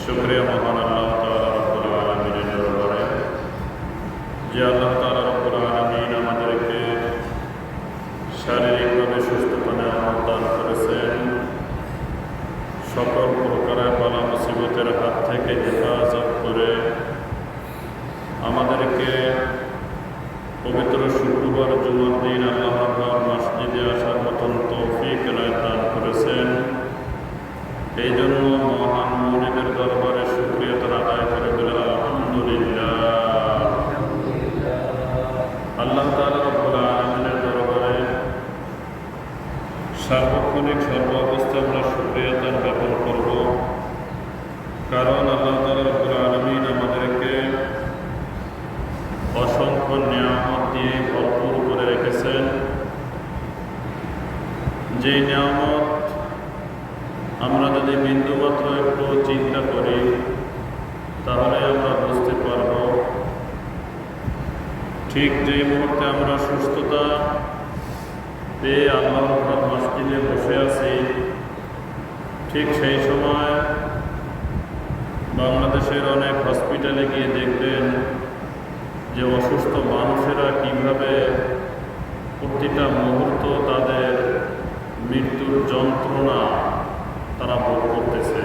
শুকরিয়া মহান আল্লাহ তাআলা রব্বুল আলামিনের দরবারে যে আল্লাহ তাআলা রব্বুল আলামিন আমাদেরকে শারীরিকভাবে সুস্থতা নেয়ামত দান করেছেন, সকল প্রকারের বালা মুসিবতের হাত থেকে হেফাজত করে আমাদেরকে পবিত্র শুক্রবার জুমার দিন আল্লাহর মসজিদে আসার মতন তৌফিক এনায়েত দান করেছেন। এই জন্য মহান মুনিবের দরবারে শুকরিয়া আদায় করে বলে আলহামদুলিল্লাহ। আল্লাহ তাআলা রব্বুল আলামিনের দরবারে সার্বক্ষণিক সর্বাবস্থায় আমরা শুকরিয়া জ্ঞাপন করব, কারণ আল্লাহ তাআলা রব্বুল আলামিন আমাদেরকে অসংখ্য নিয়ামত দিয়ে ভরপুর করে রেখেছেন। যে নিয়ামত আমরা যদি বিন্দুমাত্র একটু চিন্তা করি তাহলে আমরা বুঝতে পারব, ঠিক যে মুহূর্তে আমরা সুস্থতা পেয়ে আল্লাহর মসজিদে বসে আছি, ঠিক সেই সময় বাংলাদেশের অনেক হসপিটালে গিয়ে দেখবেন যে অসুস্থ মানুষেরা কিভাবে প্রতিটা মুহূর্ত তাদের মৃত্যুর যন্ত্রণা তারা ভোগ করতেছে।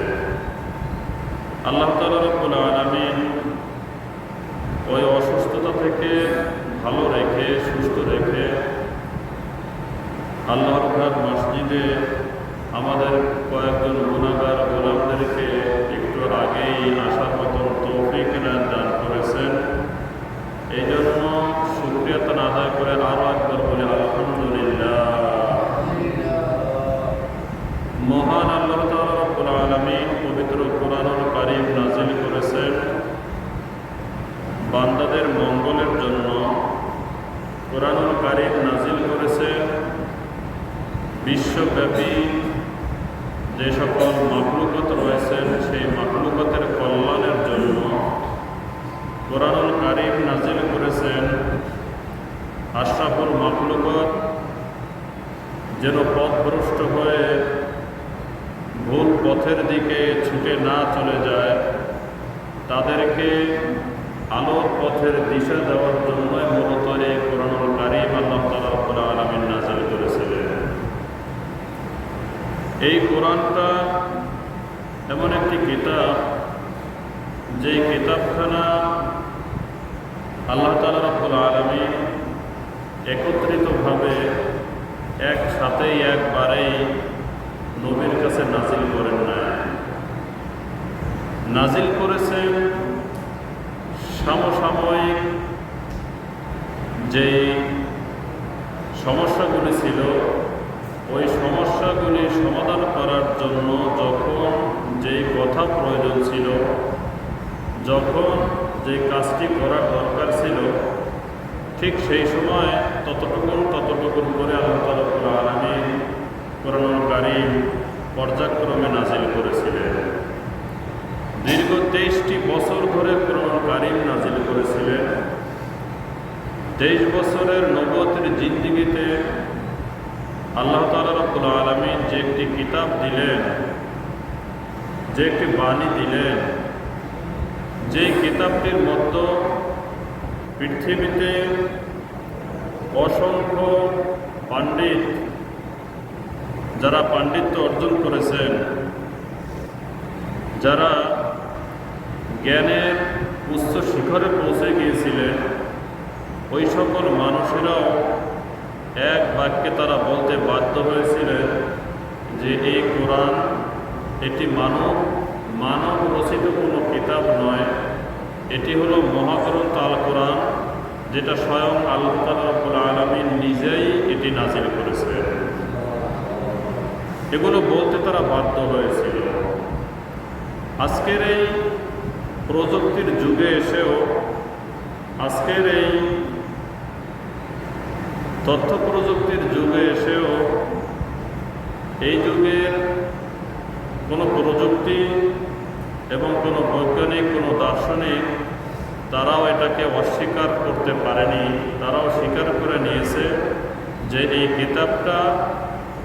আল্লাহ তাআলা রব্বুল আলামিন ওই অসুস্থতা থেকে ভালো রেখে সুস্থ রেখে আল্লাহর ঘর মসজিদে আমাদের কয়েকজন গুনাহগার গোলামদেরকে একটু আগেই আসার মতন তৌফিক এনায়েত দান করেছেন। এই জন্য শুকরিয়া আদায় করে আরও একবার বলে আলহামদুলিল্লাহ। মহান আল্লাহ তাআলা রব্বুল আলামিন পবিত্র কোরআনুল কারীম নাযিল করেছেন বান্দাদের মঙ্গলের জন্য। কোরআনুল কারীম নাযিল করেছেন বিশ্বব্যাপী যে সকল মাখলুকাত রয়েছেন সেই মাখলুকাতের কল্যাণের জন্য। কোরআনুল কারীম নাযিল করেছেন আশরাফুল মাখলুকাত যেন পথভ্রষ্ট হয়ে ভুল পথের দিকে ছুটে না চলে যায়, তাদেরকে আলোর পথের দিশা দেওয়ার জন্যই মূলত এই কোরআনুল কারীম আল্লাহ তাআলা রব্বুল আলামিন নাযিল করেছিলেন। এই কোরআনটা এমন একটি কিতাব, যেই কিতাবখানা আল্লাহ তাআলা রব্বুল আলামিন একত্রিতভাবে একসাথেই একবারেই নবীর কাছে নাজিল করেন না, নাজিল করেছেন সমসাময়িক যেই সমস্যাগুলি ছিল ওই সমস্যাগুলি সমাধান করার জন্য যখন যেই কথা প্রয়োজন ছিল, যখন যে কাজটি করার দরকার ছিল, ঠিক সেই সময় ততটুকুন করে আল্লাহ তাআলা রব্বুল আলামিন কোরআনুল কারীম পর্যায়ক্রমে নাজিল করেছিলেন। দীর্ঘ 23টি বছর ধরে কোরআনুল কারীম নাজিল করেছিলেন। 23 বছরের নবুয়তের জিন্দেগিতে আল্লাহ তাআলা রব্বুল আলামিন যে একটি কিতাব দিলেন, যে একটি বাণী দিলেন, যেই কিতাবটির মধ্যে পৃথিবীতে অসংখ্য পণ্ডিত যারা পাণ্ডিত্য অর্জন করেছেন, যারা জ্ঞানের উচ্চ শিখরে পৌঁছে গিয়েছিলেন, ওই সকল মানুষেরাও এক বাক্যে তারা বলতে বাধ্য হয়েছিলেন যে এই কোরআন এটি মানব রচিত কোনো কিতাব নয়, এটি হলো মহাগ্রন্থ আল কোরআন, যেটা স্বয়ং আল্লাহ তাআলা রব্বুল আলামিন নিজেই এটি নাযিল করেছেন। এগুলো বলতে তারা বাধ্য হয়েছিল। আজকের এই প্রযুক্তির যুগে এসেও, আজকের এই তথ্য প্রযুক্তির যুগে এসেও, এই যুগের কোনো প্রযুক্তি এবং কোনো বৈজ্ঞানিক, কোনো দার্শনিক তারাও এটাকে অস্বীকার করতে পারেনি। তারাও স্বীকার করে নিয়েছে যে এই কিতাবটা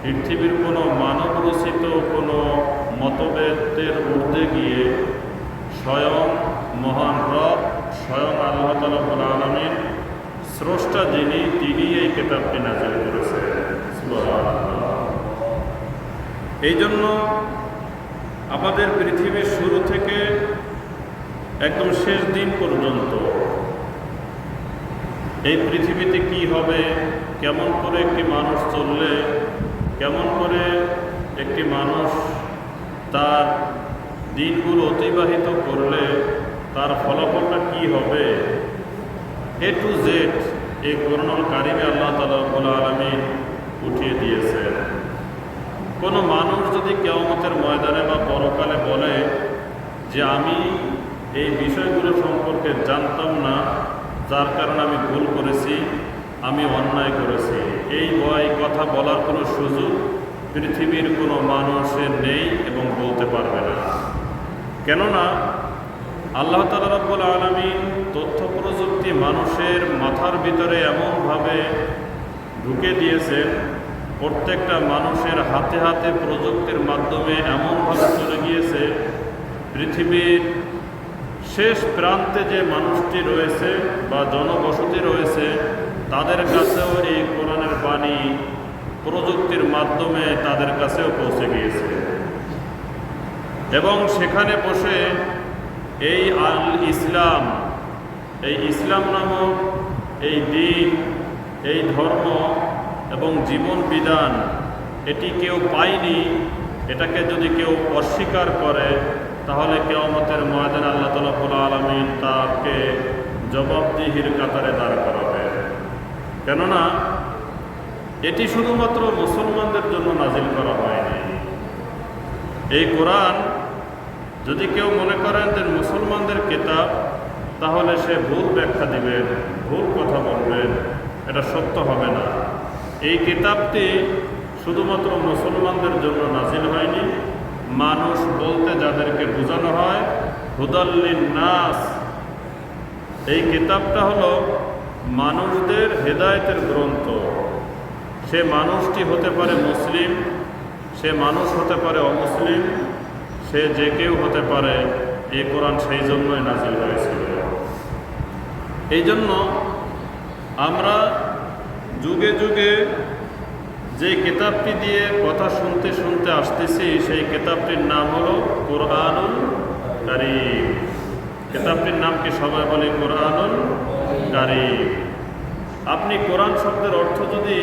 পৃথিবীর কোনো মানব রচিত কোনো মতভেদের ঊর্ধ্বে গিয়ে স্বয়ং মহান রব, স্বয়ং আল্লাহ রাব্বুল আলামিন স্রষ্টা যিনি, তিনি এই কিতাবটি নাযিল করেছেন। সুবহানাল্লাহ। এই জন্য আমাদের পৃথিবীর শুরু থেকে একদম শেষ দিন পর্যন্ত এই পৃথিবীতে কি হবে, কেমন করে একটি মানুষ চললে, কেমন করে একটি মানুষ তার দিনগুলো অতিবাহিত করলে তার ফলাফলটা কি হবে, এ টু জেড এই কোরআনুল কারিমে আল্লাহ তাআলা রাব্বুল আলামিন উঠিয়ে দিয়েছেন। কোনো মানুষ যদি কিয়ামতের ময়দানে বা পরকালে বলে যে আমি এই বিষয়গুলো সম্পর্কে জানতাম না, যার কারণে আমি ভুল করেছি, আমি অন্যায় করেছি, এই কথা বলার কোনো সুযোগ পৃথিবীর কোনো মানুষের নেই এবং বলতে পারবে না। কেননা আল্লাহ তাআলা রাব্বুল আলামিন তথ্য প্রযুক্তি মানুষের মাথার ভিতরে এমনভাবে ঢুকে দিয়েছেন, প্রত্যেকটা মানুষের হাতে হাতে প্রযুক্তির মাধ্যমে এমনভাবে চলে গিয়েছে, পৃথিবীর শেষ প্রান্তে যে মানুষটি রয়েছে বা জনবসতি রয়েছে তাদের কাছেও এই কোরআনের বাণী প্রযুক্তির মাধ্যমে তাদের কাছেও পৌঁছে গিয়েছে। এবং সেখানে বসে এই ইসলাম নামক এই দিন, এই ধর্ম এবং জীবন বিধান, এটি কেউ পায়নি, এটাকে যদি কেউ অস্বীকার করে তাহলে কিয়ামতের ময়দানে আল্লাহ রাব্বুল আলামিন তাকে জবাবদিহির কাতারে দাঁড় করাবে। কেননা এটি শুধুমাত্র মুসলমানদের জন্য নাজিল করা হয়নি। এই কোরআন যদি কেউ মনে করেন যে মুসলমানদের কিতাব, তাহলে সে ভুল ব্যাখ্যা দিবেন, ভুল কথা বলবেন, এটা সত্য হবে না। এই কিতাবটি শুধুমাত্র মুসলমানদের জন্য নাজিল হয়নি, মানুষ বলতে যাদেরকে বোঝানো হয় হুদাল লিন-নাস, এই কিতাবটা হলো মানুষদের হেদায়েতের গ্রন্থ। সে মানুষটি হতে পারে মুসলিম, সে মানুষ হতে পারে অমুসলিম, সে যে কেউ হতে পারে। এই কোরআন সেই জন্যই নাজিল হয়েছিল। এই জন্য আমরা যুগে যুগে যে কিতাবটি দিয়ে কথা শুনতে শুনতে আসতেছি, সেই কিতাবটির নাম হলো কোরআনুল কারীম। কিতাবটির নাম কি সবাই বলে? কোরআনুল কারীম। আপনি কোরআন শব্দের অর্থ যদি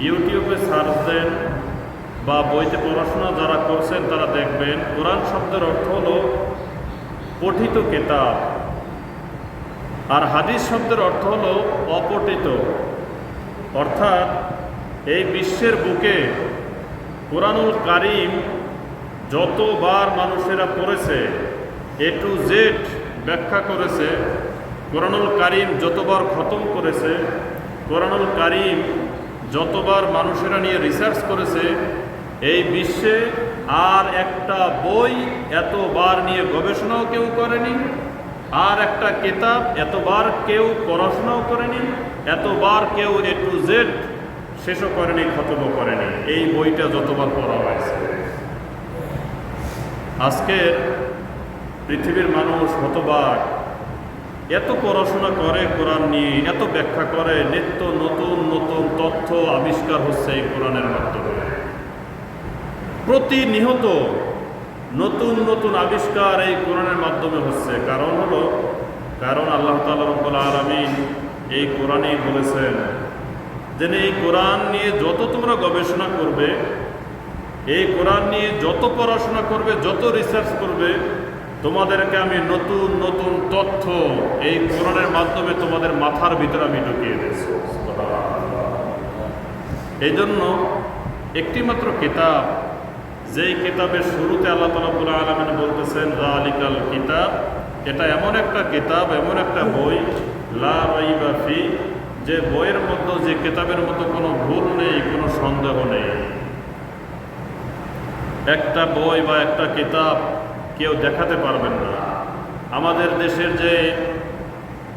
ইউটিউবে সার্চ দেন বা বইতে পড়াশোনা যারা করছেন তারা দেখবেন কোরআন শব্দের অর্থ হলো পঠিত কিতাব, আর হাদিস শব্দের অর্থ হলো অপঠিত। অর্থাৎ এই বিশ্বের বুকে কোরআনুল কারীম যতবার মানুষেরা পড়েছে, এ টু জেড ব্যাখ্যা করেছে, কোরআনুল কারীম যতবার খতম করেছে, কোরআনুল কারীম যতবার মানুষেরা নিয়ে রিসার্চ করেছে, এই বিশ্বে আর একটা বই এতবার নিয়ে গবেষণাও কেউ করেনি, আর একটা কিতাব এতবার কেউ পড়াশোনাও করেনি, এতবার কেউ এ টু জেড শেষও করেনি, খতমও করেনি। এই বইটা যতবার পড়া হয়েছে। আজকের পৃথিবীর মানুষ হতবাক, এত পড়াশোনা করে কোরআন নিয়ে, এত ব্যাখ্যা করে, নিত্য নতুন নতুন তথ্য আবিষ্কার হচ্ছে এই কোরআনের মাধ্যমে। প্রতিনিয়ত নতুন নতুন আবিষ্কার এই কোরআনের মাধ্যমে হচ্ছে। কারণ আল্লাহ তাআলা রাব্বুল আলামিন এই কোরআনেই বলেছেন যে এই কোরআন নিয়ে যত তোমরা গবেষণা করবে, এই কোরআন নিয়ে যত পড়াশোনা করবে, যত রিসার্চ করবে, তোমাদেরকে আমি নতুন নতুন তথ্য এই কোরআনের মাধ্যমে তোমাদের মাথার ভিতরে আমি ঢুকিয়ে দিয়েছি। এই জন্য একটি মাত্র কিতাব, যেই কিতাবের শুরুতে আল্লাহ রাব্বুল আলামিন বলতেছেন যালিকাল কিতাব, এটা এমন একটা কিতাব, এমন একটা বই, লা রাইবা ফি, যে বইয়ের মধ্যে, যে কিতাবের মধ্যে কোনো ভুল নেই, কোনো সন্দেহ নেই। একটা বই বা একটা কিতাব কেউ দেখাতে পারবেন না। আমাদের দেশের যে,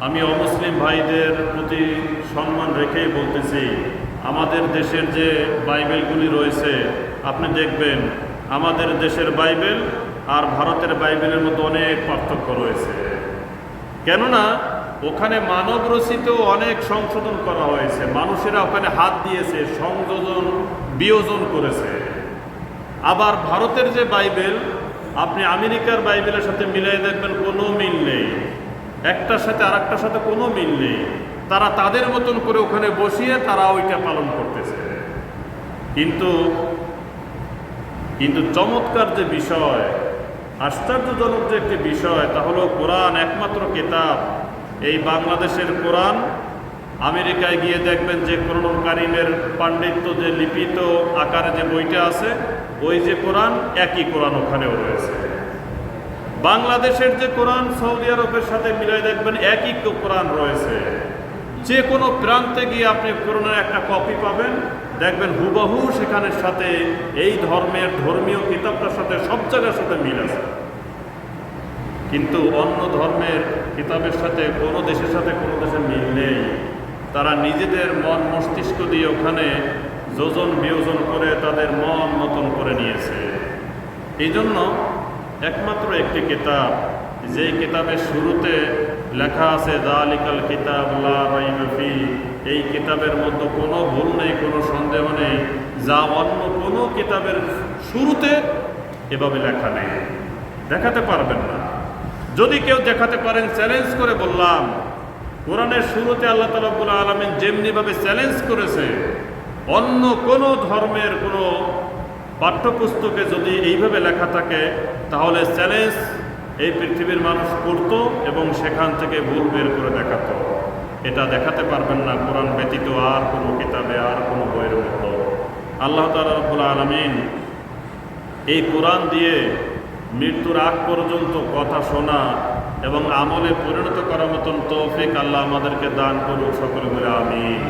আমি অমুসলিম ভাইদের প্রতি সম্মান রেখেই বলতেছি, আমাদের দেশের যে বাইবেলগুলি রয়েছে, আপনি দেখবেন আমাদের দেশের বাইবেল আর ভারতের বাইবেলের মধ্যে অনেক পার্থক্য রয়েছে। কেননা ওখানে মানব রচিত অনেক সংশোধন করা হয়েছে, মানুষেরা ওখানে হাত দিয়েছে, সংযোজন বিয়োজন করেছে। আবার ভারতের যে বাইবেল আপনি আমেরিকার বাইবেলের সাথে মিলিয়ে দেখবেন কোনো মিল নেই, একটার সাথে আর একটার সাথে কোনো মিল নেই। তারা তাদের মতন করে ওখানে বসিয়ে তারা ওইটা পালন করতেছে। কিন্তু চমৎকার যে বিষয়, আশ্চর্যজনক যে একটি বিষয়, তা হলো কোরআন একমাত্র কিতাব। এই বাংলাদেশের কোরআন আমেরিকায় গিয়ে দেখবেন যে কোরআন কারিমের পাণ্ডিত্য যে লিপিত আকারে যে বইটা আছে, ওই যে কোরআন একই কোরআন ওখানেও রয়েছে। বাংলাদেশের যে কোরআন সৌদি আরবের সাথে মিলাই দেখবেন একই কোরআন রয়েছে। যে কোনো প্রান্তে গিয়ে আপনি কোরআনের একটা কপি পাবেন, দেখবেন হুবহু সেখানের সাথে এই ধর্মের ধর্মীয় কিতাবটার সাথে সব জায়গার সাথে মিল আছে। কিন্তু অন্য ধর্মের কিতাবের সাথে কোনো দেশের সাথে কোনো দেশের মিল নেই। তারা নিজেদের মন মস্তিষ্ক দিয়ে ওখানে যোজন বিয়োজন করে তাদের মন মতন করে নিয়েছে। এই জন্য একমাত্র একটি কিতাব, যেই কিতাবের শুরুতে লেখা আছে যালিকাল কিতাব লা রাইবা ফীহ, এই কিতাবের মধ্যে কোনো ভুল নেই, কোনো সন্দেহ নেই, যা অন্য কোনো কিতাবের শুরুতে এভাবে লেখা নেই। দেখাতে পারবেন না। যদি কেউ দেখাতে পারেন, চ্যালেঞ্জ করে বললাম, কোরআনের শুরুতে আল্লাহ তাআলা রাব্বুল আলামিন যেমনিভাবে চ্যালেঞ্জ করেছে, অন্য কোনো ধর্মের কোনো পাঠ্যপুস্তকে যদি এইভাবে লেখা থাকে, তাহলে চ্যালেঞ্জ এই পৃথিবীর মানুষ করত এবং সেখান থেকে ভুল বের করে দেখাতো। এটা দেখাতে পারবেন না কোরআন ব্যতীত আর কোনো কিতাবে, আর কোনো বইয়ের মতো। আল্লাহ তাআলা রাব্বুল আলামিন এই কোরআন দিয়ে মৃত্যুর আগ পর্যন্ত কথা শোনা এবং আমলে পরিণত করার মতন তৌফিক আল্লাহ আমাদেরকে দান করুক। সকলে বলে আমিন।